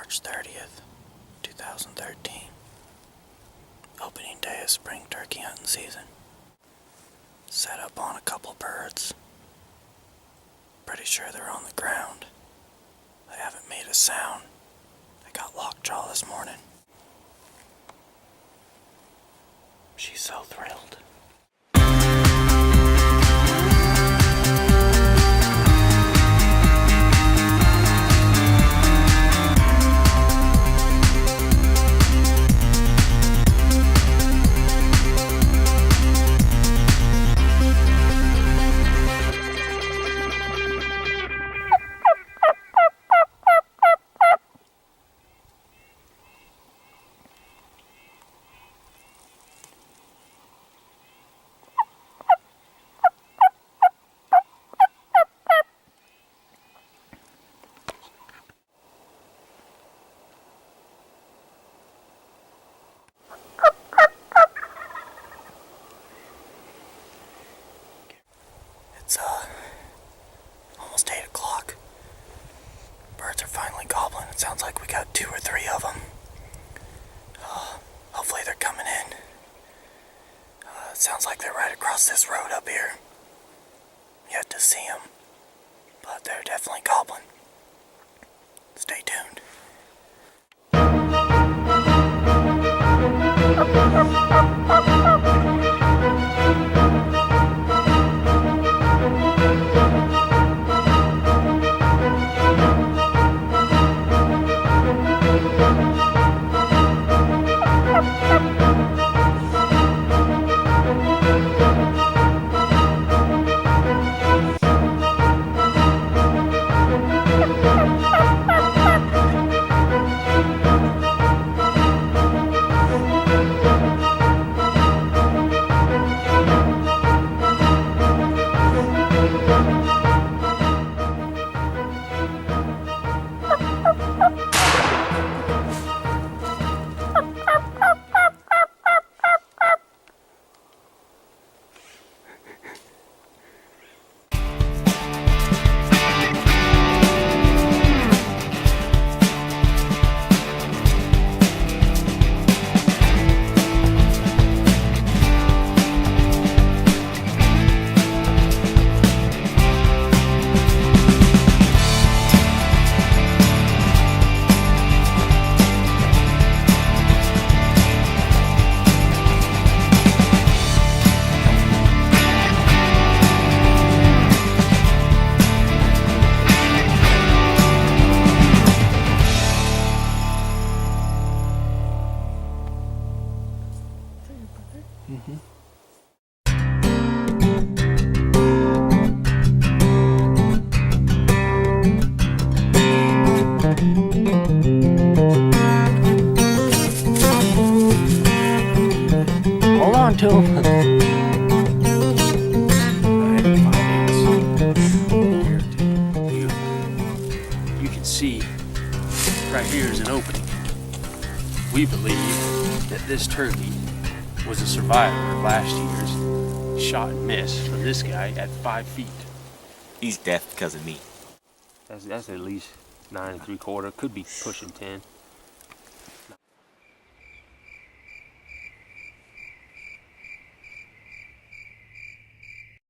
March 30th, 2013. Opening day of spring turkey hunting season. Set up on a couple birds. Pretty sure they're on the ground. They haven't made a sound. They got lockjaw this morning. She's so thrilled. It's almost 8 o'clock. Birds are finally gobbling. It sounds like we got 2 or 3 of them. Hopefully they're coming in. It sounds like they're right across this road up here. Yet to see them, but they're definitely gobbling. Stay tuned. Hold on to him. You can see right here is an opening. We believe that this turkey was a survivor of last year's shot and miss from this guy at 5 feet. He's deaf because of me. That's at least 9 3/4, could be pushing 10.